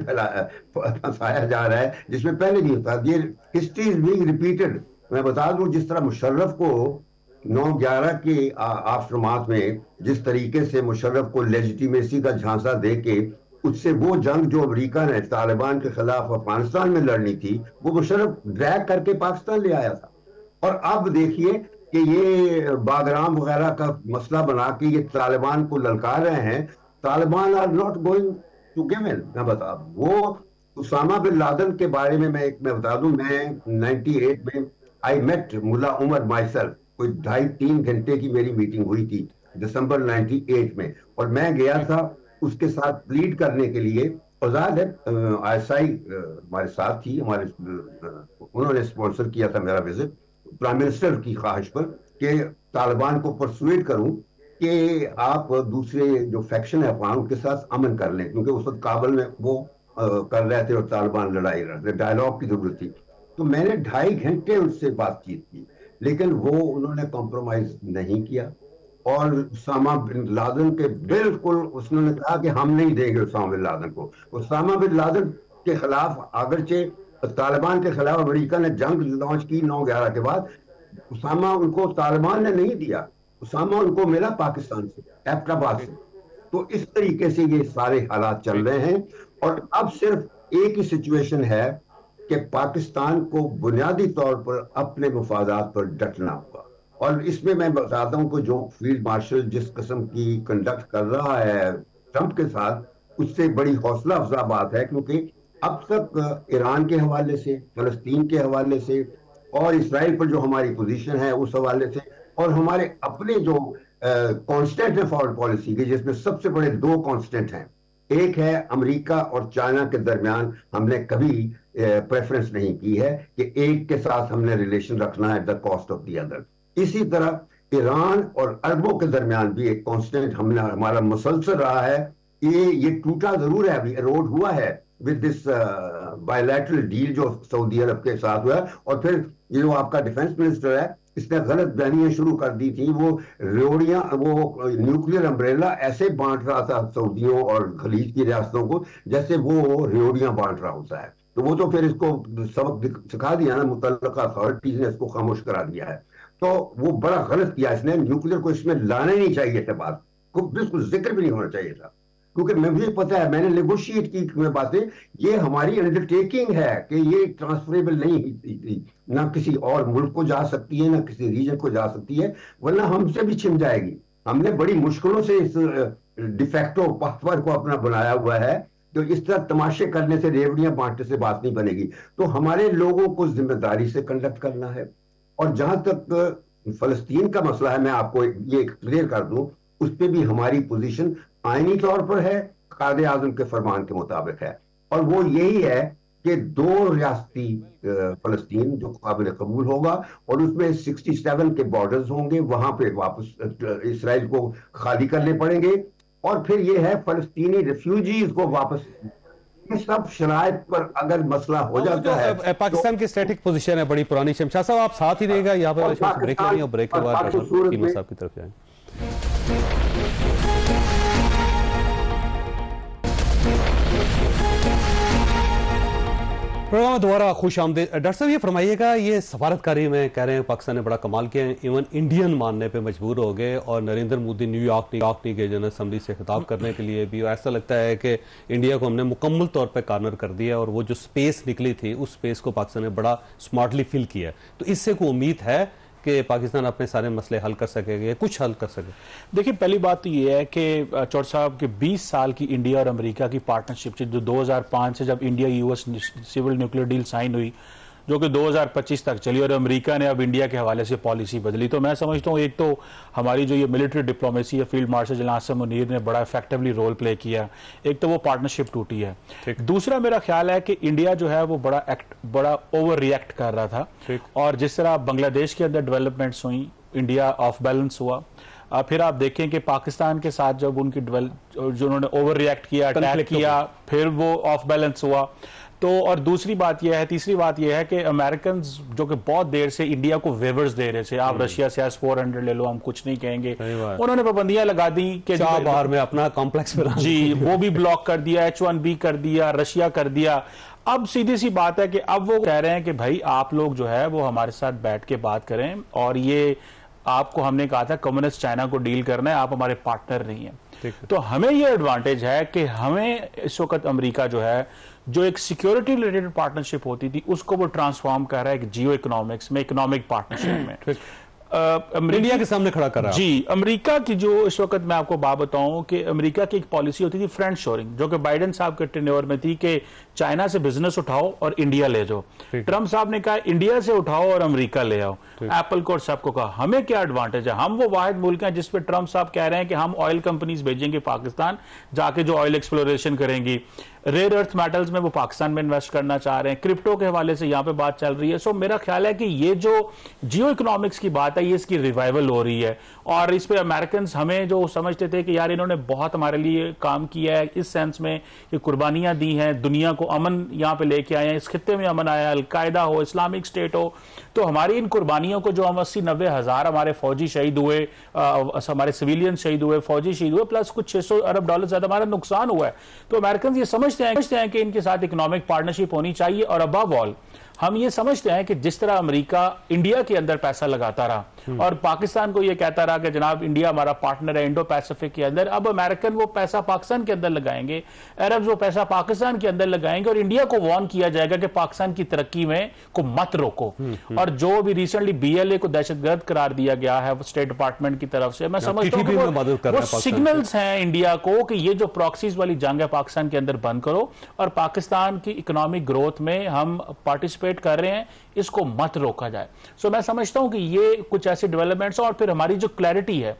फंसाया जा रहा है जिसमें पहले नहीं होता। ये हिस्ट्री इज बीइंग रिपीटेड। मैं बता दूं, जिस तरह मुशर्रफ को 9/11 के आफ्टरमाथ में जिस तरीके से मुशर्रफ को लेजिटिमेसी का झांसा देके उससे वो जंग जो अमेरिका ने तालिबान के खिलाफ अफगानिस्तान में लड़नी थी, वो मुशर्रफ ड्रैग करके पाकिस्तान ले आया था। और अब देखिए कि ये बागराम वगैरह का मसला बना के ये तालिबान को ललकार रहे हैं। Taliban are not going to give in. मैं बता, वो उसामा बिन लादेन के बारे में मैं बता दूं, मैं 98 में I met Mullah Omar myself, कोई 2.5-3 घंटे की मेरी मीटिंग हुई थी दिसंबर 98 में, और मैं गया था उसके साथ प्लीड करने के लिए। आजाद है आईएसआई हमारे साथ थी, उन्होंने स्पॉन्सर किया था मेरा विजिट, प्राइम मिनिस्टर की ख्वाहिश पर, कि तालिबान को परसुएड करूं कि आप दूसरे जो फैक्शन है अफगान के साथ अमन कर लें, क्योंकि उस वक्त काबुल में वो कर रहे थे और तालिबान लड़ाई लड़ रहे, डायलॉग की जरूरत थी। तो मैंने 2.5 घंटे उससे बातचीत की, लेकिन वो उन्होंने कॉम्प्रोमाइज नहीं किया। और उसामा बिन लादेन के बिल्कुल उसने कहा कि हम नहीं देंगे उसामा बिन लादेन को। उसामा बिन लादेन के खिलाफ अगरचे तालिबान के खिलाफ अमेरिका ने जंग लॉन्च की 9/11 के बाद, उसामा उनको तालिबान ने नहीं दिया, उसामा उनको मिला पाकिस्तान से, एबटाबाद से। तो इस तरीके से ये सारे हालात चल रहे हैं, और अब सिर्फ एक ही सिचुएशन है कि पाकिस्तान को बुनियादी तौर पर अपने मफादात पर डटना होगा। और इसमें मैं बताता हूं कि जो फील्ड मार्शल जिस किस्म की कंडक्ट कर रहा है ट्रंप के साथ, उससे बड़ी हौसला अफजा बात है, क्योंकि अब तक ईरान के हवाले से, फलस्तीन के हवाले से, और इसराइल पर जो हमारी पोजीशन है उस हवाले से, और हमारे अपने जो कांस्टेंट है फॉरेन पॉलिसी के, जिसमें सबसे बड़े 2 कांस्टेंट हैं। एक है अमेरिका और चाइना के दरमियान हमने कभी प्रेफरेंस नहीं की है कि एक के साथ हमने रिलेशन रखना है at the cost of the other. इसी तरह ईरान और अरबों के दरमियान भी एक कांस्टेंट हमारा मुसलसल रहा है। ये टूटा जरूर है, अभी एरोड हुआ है, विद दिस बायलैटरल डील जो सऊदी अरब के साथ हुआ। और फिर ये जो आपका डिफेंस मिनिस्टर है, इसने गलत बयानियां शुरू कर दी थी। वो रेवड़ियां, वो न्यूक्लियर अम्ब्रेला ऐसे बांट रहा था सऊदियों और खलीज की रियासतों को जैसे वो रेवड़ियां बांट रहा होता है। तो वो तो फिर इसको सबक सिखा दिया ना, मुतल्लका अथॉरिटीज ने इसको खामोश करा दिया है। तो वो बड़ा गलत किया इसने, न्यूक्लियर को इसमें लाना ही नहीं चाहिए था, बात को बिल्कुल जिक्र भी नहीं होना चाहिए था, क्योंकि मुझे पता है, मैंने नेगोशिएट की बातें, ये हमारी अंडरटेकिंग है कि ये ट्रांसफरेबल नहीं थी, ना किसी और मुल्क को जा सकती है, ना किसी रीजन को जा सकती है, वरना हमसे भी छिन जाएगी। हमने बड़ी मुश्किलों से इस डिफेक्टो पासवर्ड को अपना बनाया हुआ है, तो इस तरह तमाशे करने से, रेवड़ियां बांटने से बात नहीं बनेगी। तो हमारे लोगों को जिम्मेदारी से कंडक्ट करना है। और जहां तक फलस्तीन का मसला है, मैं आपको ये क्लियर कर दूं, उस पर भी हमारी पोजीशन आईनी तौर पर है, कायदे आजम के फरमान के मुताबिक है, और वो यही है कि 2 रियासती फलस्तीन जो काबिल कबूल होगा, और उसमें 67 के बॉर्डर्स होंगे, वहां पे वापस इसराइल को खाली करने पड़ेंगे। और फिर ये है फलस्तीनी रिफ्यूजीज को वापस, ये सब शराइत पर अगर मसला हो जाता है। पाकिस्तान की स्टैटिक पोजीशन है बड़ी पुरानी। शमशाद साहब आप साथ ही रहेगा यहाँ पर, ब्रेक लेंगे और ब्रेक के बाद साहब की तरफ जाएंगे। प्रोग्राम दोबारा खुश आमदीद। डॉक्टर साहब ये फरमाइएगा, ये सफारतकारी में कह रहे हैं पाकिस्तान ने बड़ा कमाल किया है, इवन इंडियन मानने पे मजबूर हो गए, और नरेंद्र मोदी न्यूयॉर्क नहीं गए जनरल असम्बली से खिताब करने के लिए भी। ऐसा लगता है कि इंडिया को हमने मुकम्मल तौर पे कॉर्नर कर दिया, और वो जो स्पेस निकली थी उस स्पेस को पाकिस्तान ने बड़ा स्मार्टली फिल किया। तो इससे कोई उम्मीद है कि पाकिस्तान अपने सारे मसले हल कर सकेगा, कुछ हल कर सके? देखिए, पहली बात तो ये है कि चौड़ साहब के 20 साल की इंडिया और अमेरिका की पार्टनरशिप थी, जो 2005 से जब India US civil nuclear deal sign हुई, जो कि 2025 तक चली, और अमेरिका ने अब इंडिया के हवाले से पॉलिसी बदली। तो मैं समझता हूँ, एक तो हमारी जो ये मिलिट्री डिप्लोमेसी है, field marshal general Asim Munir ने बड़ा इफेक्टिवली रोल प्ले किया, एक तो वो पार्टनरशिप टूटी है। दूसरा मेरा ख्याल है कि इंडिया जो है वो बड़ा ओवर रिएक्ट कर रहा था, और जिस तरह बांग्लादेश के अंदर डेवलपमेंट्स हुई, इंडिया ऑफ बैलेंस हुआ। फिर आप देखें कि पाकिस्तान के साथ जब उनकी जो उन्होंने ओवर रिएक्ट किया, अटैक किया, फिर वो ऑफ बैलेंस हुआ। तो और दूसरी बात यह है, तीसरी बात यह है कि अमेरिकन जो कि बहुत देर से इंडिया को वेवर्स दे रहे थे, आप रशिया से S-400 ले लो, हम कुछ नहीं कहेंगे, उन्होंने पाबंदियां लगा दी कि बाहर में अपना कॉम्प्लेक्स जी वो भी ब्लॉक कर दिया, H-1B कर दिया, रशिया कर दिया। अब सीधी सी बात है कि अब वो कह रहे हैं कि भाई आप लोग जो है वो हमारे साथ बैठ के बात करें, और ये आपको हमने कहा था कम्युनिस्ट चाइना को डील करना है, आप हमारे पार्टनर नहीं है। तो हमें ये एडवांटेज है कि हमें इस वक्त अमेरिका जो है, जो एक सिक्योरिटी रिलेटेड पार्टनरशिप होती थी, उसको वो ट्रांसफॉर्म कर रहा है एक जियो इकोनॉमिक्स में, इकोनॉमिक पार्टनरशिप में। इंडिया के सामने खड़ा कर रहा है जी। अमेरिका की जो इस वक्त मैं आपको बात बताऊं कि अमेरिका की एक पॉलिसी होती थी फ्रेंड शोरिंग, जो कि बाइडेन साहब के टेन्योर में थी कि चाइना से बिजनेस उठाओ और इंडिया ले जाओ। ट्रंप साहब ने कहा इंडिया से उठाओ और अमेरिका ले आओ। एप्पल को और सबको कहा। हमें क्या एडवांटेज है? हम वो वाहिद मुल्क हैं जिसपे ट्रंप साहब कह रहे हैं कि हम ऑयल कंपनीज भेजेंगे पाकिस्तान, जाके जो ऑयल एक्सप्लोरेशन करेंगी। रेयर अर्थ मेटल्स में वो पाकिस्तान में इन्वेस्ट करना चाह रहे हैं। क्रिप्टो के हवाले से यहां पे बात चल रही है। सो मेरा ख्याल है कि ये जो जियो इकोनॉमिक्स की बात है, ये इसकी रिवाइवल हो रही है। और इस पे अमेरिकन हमें जो समझते थे कि यार इन्होंने बहुत हमारे लिए काम किया है, इस सेंस में कि कुर्बानियां दी हैं, दुनिया को अमन यहां पे लेके आए हैं, इस खित्ते में अमन आया, अलकायदा हो, इस्लामिक स्टेट हो, तो हमारी इन कुर्बानियों को जो हम 80-90 हज़ार हमारे फौजी शहीद हुए, हमारे सिविलियन शहीद हुए, फौजी शहीद हुए, प्लस कुछ $600 अरब ज्यादा हमारा नुकसान हुआ है। तो अमेरिकन ये समझते हैं कि इनके साथ इकोनॉमिक पार्टनरशिप होनी चाहिए। और अबव ऑल हम ये समझते हैं कि जिस तरह अमेरिका इंडिया के अंदर पैसा लगाता रहा और पाकिस्तान को ये कहता रहा कि जनाब इंडिया हमारा पार्टनर है इंडो पैसिफिक के अंदर, अब अमेरिकन वो पैसा पाकिस्तान के अंदर लगाएंगे, अरब्स वो पैसा पाकिस्तान के अंदर लगाएंगे, और इंडिया को वार्न किया जाएगा कि पाकिस्तान की तरक्की में को मत रोको। और जो भी रिसेंटली BLA को दहशतगर्द करार दिया गया है स्टेट डिपार्टमेंट की तरफ से, मैं समझता हूं वो सिग्नल्स हैं इंडिया को कि ये जो प्रॉक्सीज वाली जंग है पाकिस्तान के अंदर बंद करो, और पाकिस्तान की इकोनॉमिक ग्रोथ में हम पार्टिसिपेट कर रहे हैं, इसको मत रोका जाए। सो मैं समझता हूं कि ये कुछ ऐसे डेवलपमेंट्स, और फिर हमारी जो क्लैरिटी है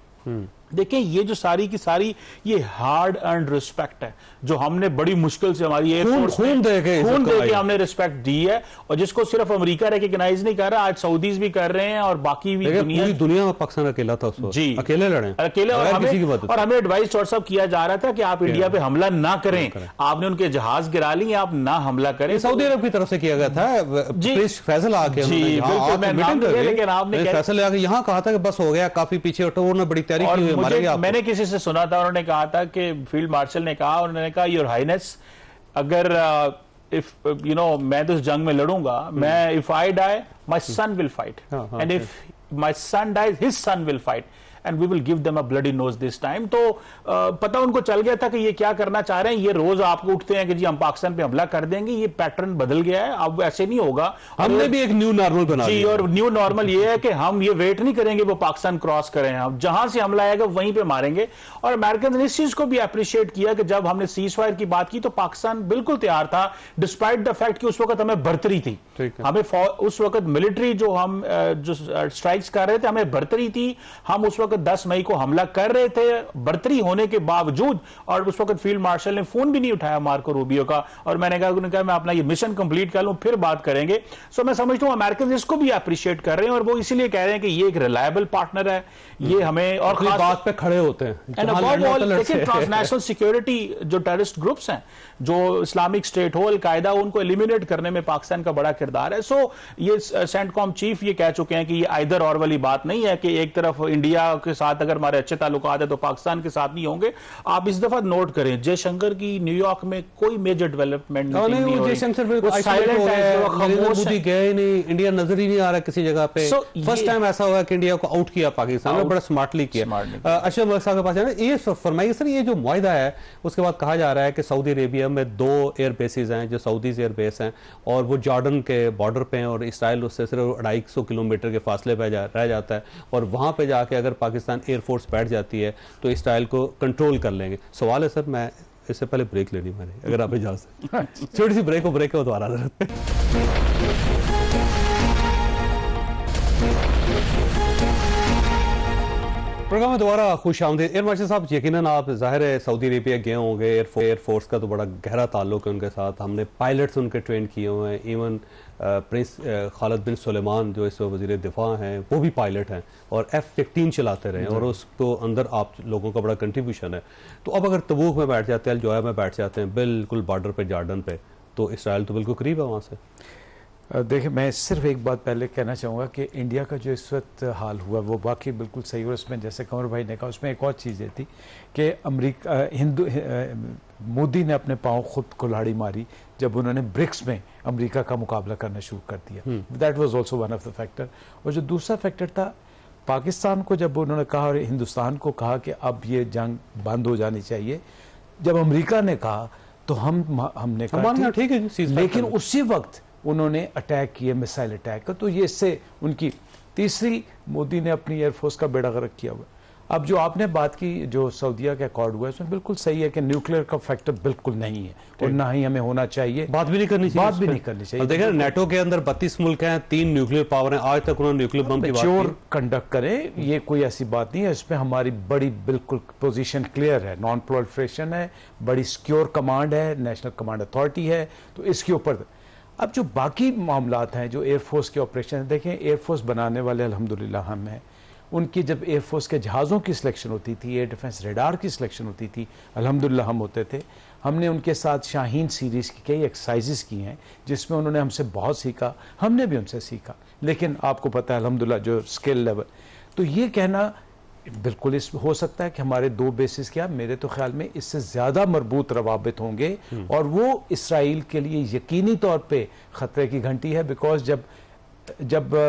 देखिए ये जो सारी की सारी ये हार्ड अर्न्ड रिस्पेक्ट है जो हमने बड़ी मुश्किल से हमारी एयरफोर्स खून दे के हमने रिस्पेक्ट दी है, और जिसको सिर्फ अमेरिका रिकॉग्नाइज नहीं कर रहा, आज सऊदीज भी कर रहे हैं और बाकी भी दुनिया में पाकिस्तान अकेला था उस वक्त। जी अकेले लड़े, अकेले, और हमें एडवाइस चौर साहब किया जा रहा था कि आप इंडिया पे हमला ना करें, आपने उनके जहाज गिरा लिए, आप ना हमला करें। सऊदी अरब की तरफ से किया गया था, फैसल आके लेकिन आपने फैसल आके यहाँ कहा था कि बस हो गया, काफी पीछे हटो, उन्होंने बड़ी तैयारी की। मैंने किसी से सुना था, उन्होंने कहा था कि फील्ड मार्शल ने कहा, उन्होंने कहा योर हाइनेस अगर इफ यू नो मैं तो इस जंग में लड़ूंगा, मैं if I die my son will fight, and if my son dies his son will fight, and we will give them a bloody nose this time. तो पता उनको चल गया था कि ये क्या करना चाह रहे हैं। ये रोज आपको उठते हैं कि जी हम पाकिस्तान पे हमला कर देंगे, ये पैटर्न बदल गया है, अब ऐसे नहीं होगा। हमने भी एक न्यू नॉर्मल बना दिया। और न्यू नॉर्मल ये है कि हम ये वेट नहीं करेंगे वो पाकिस्तान क्रॉस करें, हम जहां से हमला आएगा वहीं पे मारेंगे। और अमेरिकन ने इस चीज को भी अप्रिशिएट किया कि जब हमने सीज फायर की बात की तो पाकिस्तान बिल्कुल तैयार था, डिस्पाइट द फैक्ट कि उस वक्त हमें बर्तरी थी, हमें उस वक्त मिलिट्री जो हम जो स्ट्राइक्स कर रहे थे हमें बर्तरी थी, हम उस वक्त 10 मई को हमला कर रहे थे बर्तरी होने के बावजूद। और उस वक्त फील्ड मार्शल ने फोन भी नहीं उठाया मार्को रूबियो का, और मैंने कहा मैं अपना ये मिशन कंप्लीट कर लूं फिर बात करेंगे। सो मैं समझता हूं अमेरिकन इसको भी अप्रिशिएट कर रहे हैं, और वो इसीलिए कह रहे हैं कि ये एक रिलायबल पार्टनर है, ये हमें और खास बात पे खड़े होते हैं। देखिए ट्रांसनेशनल सिक्योरिटी जो टेररिस्ट ग्रुप्स हैं, जो इस्लामिक स्टेट हो, अल-कायदा, उनको एलिमिनेट करने में पाकिस्तान का बड़ा किरदार है। सो ये सेंटकॉम चीफ ये कह चुके हैं कि ये आइदर और वाली बात नहीं है कि एक तरफ इंडिया के साथ अगर हमारे अच्छे ताल्लुकात है तो पाकिस्तान के साथ नहीं होंगे। आप इस दफा नोट करें जयशंकर की न्यूयॉर्क में कोई मेजर डेवलपमेंट नहीं हो रही, इंडिया नजर ही नहीं आ रहा किसी जगह पे। फर्स्ट टाइम ऐसा हुआ कि इंडिया को आउट किया पाकिस्तान ने, बड़ा स्मार्टली किया। अशरफ मलिक साहब के पास है ना, ये फरमाइए सर, ये जो मुआहिदा है उसके बाद कहा जा रहा है कि सऊदी अरेबिया में 2 एयर बेसिस हैं जो सऊदीज एयर बेस हैं, और वो जॉर्डन के बॉर्डर पे हैं, और इसराइल उससे सिर्फ 250 किलोमीटर के फासले पे रह जाता है, और वहां पे जाके अगर पाकिस्तान एयरफोर्स बैठ जाती है तो इसराइल को कंट्रोल कर लेंगे। सवाल है सर, मैं इससे पहले ब्रेक लेनी मैंने, अगर आप इजाजत छोटी सी ब्रेक हो दोबारा जरूरत है। प्रोग्राम में दोबारा खुश आमदीद। एयर मार्शल साहब, यकीनन आप ज़ाहिर है सऊदी अरेबिया गए होंगे, एयरफोर्स का तो बड़ा गहरा ताल्लुक है उनके साथ, हमने पायलट्स उनके ट्रेन किए हुए हैं, इवन प्रिंस खालिद बिन सुलेमान जो इस वज़ीर दिफा हैं वो भी पायलट हैं और F-15 चलाते रहे, और उसको अंदर आप लोगों का बड़ा कंट्रीब्यूशन है। तो अब अगर तबूक में बैठ जाते हैं, अल-जोया में बैठ जाते हैं, बिल्कुल बॉर्डर पे जॉर्डन पे, तो इसराइल तो बिल्कुल करीब है वहाँ से। देखिए, मैं सिर्फ एक बात पहले कहना चाहूँगा कि इंडिया का जो इस वक्त हाल हुआ वो वाकई बिल्कुल सही, और उसमें जैसे कंवर भाई ने कहा उसमें एक और चीज़ ये थी कि मोदी ने अपने पाँव खुद कुल्हाड़ी मारी जब उन्होंने ब्रिक्स में अमेरिका का मुकाबला करना शुरू कर दिया। That was also one of the factor. और जो दूसरा फैक्टर था, पाकिस्तान को जब उन्होंने कहा और हिंदुस्तान को कहा कि अब ये जंग बंद हो जानी चाहिए, जब अमेरिका ने कहा तो हमने कहा ठीक है, लेकिन उसी वक्त उन्होंने अटैक किए, मिसाइल अटैक, तो ये इससे उनकी तीसरी, मोदी ने अपनी एयरफोर्स का बेड़ा गर्क किया हुआ। अब जो आपने बात की जो सऊदीया के अकॉर्ड हुआ है उसमें बिल्कुल सही है कि न्यूक्लियर का फैक्टर बिल्कुल नहीं है और ना ही हमें होना चाहिए, बात भी नहीं करनी चाहिए। देखिए नेटो के अंदर 32 मुल्क हैं, 3 न्यूक्लियर पावर हैं, आज तक उन्होंने न्यूक्लियर बम की बात की। कंडक्ट करें, ये कोई ऐसी बात नहीं है, इसमें हमारी बड़ी बिल्कुल पोजीशन क्लियर है, नॉन प्रोलिफरेशन है, बड़ी सिक्योर कमांड है, नेशनल कमांड अथॉरिटी है, तो इसके ऊपर। अब जो बाकी मामलात हैं, जो एयरफोर्स के ऑपरेशन हैं, देखें एयरफोर्स बनाने वाले अल्हम्दुलिल्लाह हम हैं, उनकी जब एयरफोर्स के जहाज़ों की सिलेक्शन होती थी, एयर डिफेंस रेडार की सिलेक्शन होती थी, अल्हम्दुलिल्लाह हम होते थे। हमने उनके साथ शाहीन सीरीज़ की कई एक्सरसाइजेस की हैं जिसमें उन्होंने हमसे बहुत सीखा, हमने भी उनसे सीखा, लेकिन आपको पता है अल्हम्दुलिल्लाह जो स्किल लेवल, तो ये कहना बिल्कुल इस हो सकता है कि हमारे 2 बेसिस क्या, मेरे तो ख्याल में इससे ज़्यादा मरबूत रवाबित होंगे, और वो इसराइल के लिए यकीनी तौर पे ख़तरे की घंटी है। बिकॉज जब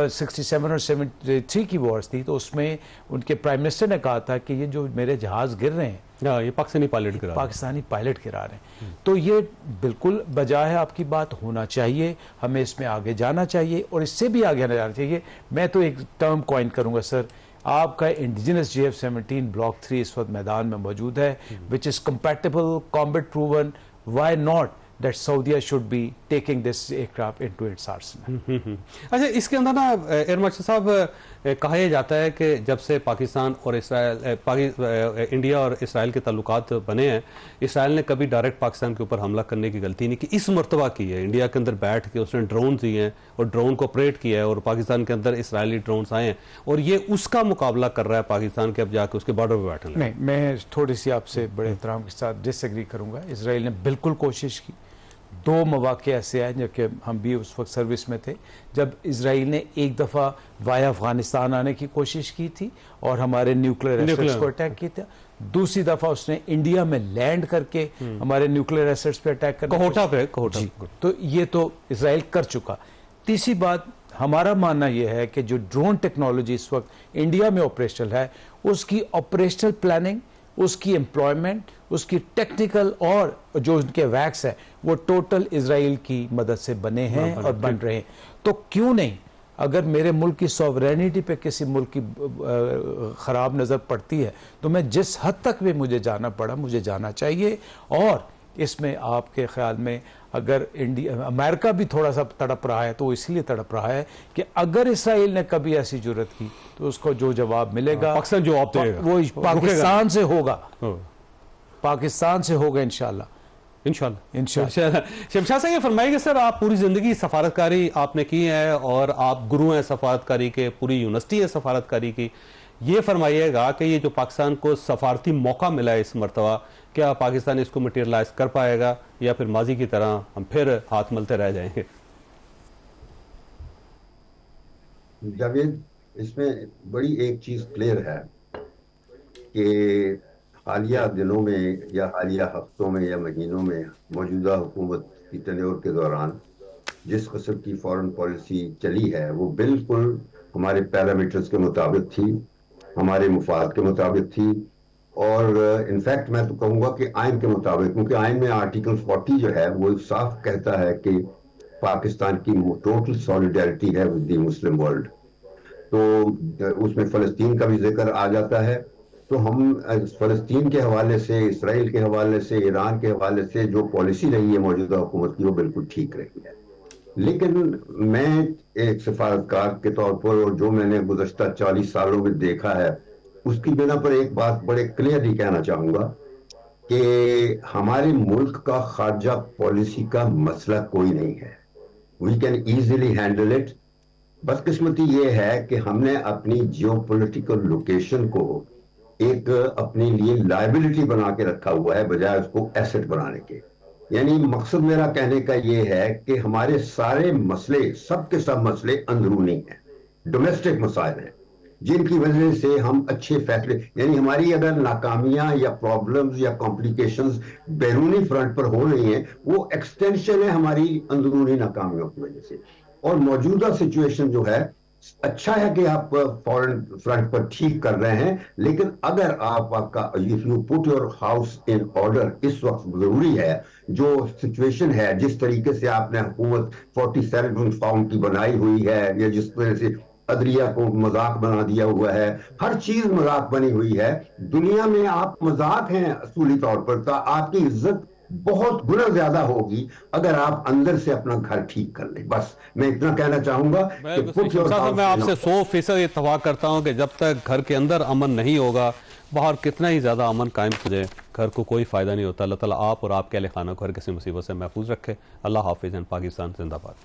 67 और 73 की वॉर्स थी तो उसमें उनके प्राइम मिनिस्टर ने कहा था कि ये जो मेरे जहाज़ गिर रहे हैं, ये पाकिस्तानी पायलट गिरा रहे हैं, तो ये बिल्कुल बजाय है आपकी बात, होना चाहिए, हमें इसमें आगे जाना चाहिए और इससे भी आगे जाना चाहिए। मैं तो एक टर्म कॉइन करूँगा सर, आपका इंडिजिनस JF-17 ब्लॉक 3 इस वक्त मैदान में मौजूद है, which is compatible, combat proven, why not that Saudi should be taking this aircraft into its arsenal. अच्छा, इसके अंदर ना एयर मार्शल साहब कहा यह जाता है कि जब से पाकिस्तान और इंडिया और इसराइल के ताल्लुकात बने हैं, इसराइल ने कभी डायरेक्ट पाकिस्तान के ऊपर हमला करने की गलती नहीं की। इस मरतबा की है, इंडिया के अंदर बैठ के उसने ड्रोन दिए हैं और ड्रोन को ऑपरेट किया है और पाकिस्तान के अंदर इसराइली ड्रोन्स आए हैं और ये उसका मुकाबला कर रहा है पाकिस्तान के अब जाके उसके बॉर्डर पर बैठने। नहीं, मैं थोड़ी सी आपसे बड़े एहतराम के साथ डिसएग्री करूंगा। इसराइल ने बिल्कुल कोशिश की। 2 मौके ऐसे आए जबकि हम भी उस वक्त सर्विस में थे, जब इसराइल ने एक दफ़ा वाया अफगानिस्तान आने की कोशिश की थी और हमारे न्यूक्लियर एसेट्स को अटैक किया था। दूसरी दफ़ा उसने इंडिया में लैंड करके हमारे न्यूक्लियर एसेट्स पे अटैक कर कोहोटा। तो ये तो इसराइल कर चुका। तीसरी बात, हमारा मानना यह है कि जो ड्रोन टेक्नोलॉजी इस वक्त इंडिया में ऑपरेशनल है, उसकी ऑपरेशनल प्लानिंग, उसकी एम्प्लॉयमेंट, उसकी टेक्निकल और जो उनके वैक्स है वो टोटल इजराइल की मदद से बने हैं और बन रहे हैं। तो क्यों नहीं, अगर मेरे मुल्क की सॉवरेनिटी पे किसी मुल्क की खराब नज़र पड़ती है तो मैं जिस हद तक भी मुझे जाना पड़ा मुझे जाना चाहिए। और इसमें आपके ख्याल में अगर अमेरिका भी थोड़ा सा तड़प रहा है तो वो इसलिए तड़प रहा है कि अगर इसराइल ने कभी ऐसी जुर्रत की तो उसको जो जवाब मिलेगा पाकिस्तान जवाब देगा, वो पाकिस्तान से होगा, पाकिस्तान से होगा इंशाल्लाह। शमशाद साहब, ये फरमाइएगा सर, आप पूरी जिंदगी सफारतकारी आपने की है और आप गुरु हैं सफारतकारी के, पूरी यूनिवर्सिटी है सफारतकारी की। ये फरमाइएगा कि ये जो पाकिस्तान को सफारती मौका मिला है इस मरतबा, क्या पाकिस्तान इसको मटेरियलाइज कर पाएगा या फिर माजी की तरह हम फिर हाथ मलते रह जाएंगे? जावेद, इसमें बड़ी एक चीज क्लियर है कि हालिया दिनों में या हालिया हफ्तों में या महीनों में मौजूदा हुकूमत की तन्योर के दौरान जिस किस्म की फॉरेन पॉलिसी चली है वो बिल्कुल हमारे पैरामीटर्स के मुताबिक थी, हमारे मुफाद के मुताबिक थी और इनफैक्ट मैं तो कहूँगा कि आइन के मुताबिक, क्योंकि आइन में आर्टिकल 40 जो है वो साफ कहता है कि पाकिस्तान की टोटल सॉलिडारिटी है विद द मुस्लिम वर्ल्ड। तो उसमें फ़लस्तीन का भी जिक्र आ जाता है। तो हम फ़लस्तीन के हवाले से, इसराइल के हवाले से, ईरान के हवाले से जो पॉलिसी रही है मौजूदा हुकूमत की वो बिल्कुल ठीक रही है। लेकिन मैं एक सफारतकार के तौर पर और जो मैंने गुज़श्ता 40 सालों में देखा है उसकी बिना पर एक बात बड़े क्लियरली कहना चाहूँगा कि हमारे मुल्क का खारजा पॉलिसी का मसला कोई नहीं है। We can easily handle it. बदकिस्मती ये है कि हमने अपनी जियोपॉलिटिकल लोकेशन को एक अपने लिए लायबिलिटी बना के रखा हुआ है बजाय उसको एसेट बनाने के। यानी मकसद मेरा कहने का ये है कि हमारे सारे मसले, सब के सब मसले अंदरूनी हैं, डोमेस्टिक मसाइल हैं जिनकी वजह से हम अच्छे फैसले, यानी हमारी अगर नाकामियां या प्रॉब्लम्स या कॉम्प्लिकेशंस बैरूनी फ्रंट पर हो रही हैं वो एक्सटेंशन है हमारी अंदरूनी नाकामियों की वजह से। और मौजूदा सिचुएशन जो है, अच्छा है कि आप फॉरेन फ्रंट पर ठीक कर रहे हैं, लेकिन अगर आपका if you put your house in order, इस वक्त जरूरी है जो सिचुएशन है, जिस तरीके से आपने हुकूमत 47 फाउंड की बनाई हुई है या जिस तरह से अदलिया को मजाक बना दिया हुआ है, हर चीज मजाक बनी हुई है। दुनिया में आप मजाक हैं असूली तौर पर, तो आपकी इज्जत बहुत गुना ज्यादा होगी अगर आप अंदर से अपना घर ठीक कर लें। बस मैं इतना कहना चाहूंगा कि मैं आपसे 100% इत्तेफाक करता हूं कि जब तक घर के अंदर अमन नहीं होगा, बाहर कितना ही ज्यादा अमन कायम हो जाए, घर को कोई फायदा नहीं होता। अल्लाह ताला आप और आपके अहले खाना को हर किसी मुसीबत से महफूज रखे। अल्लाह हाफिज। पाकिस्तान जिंदाबाद।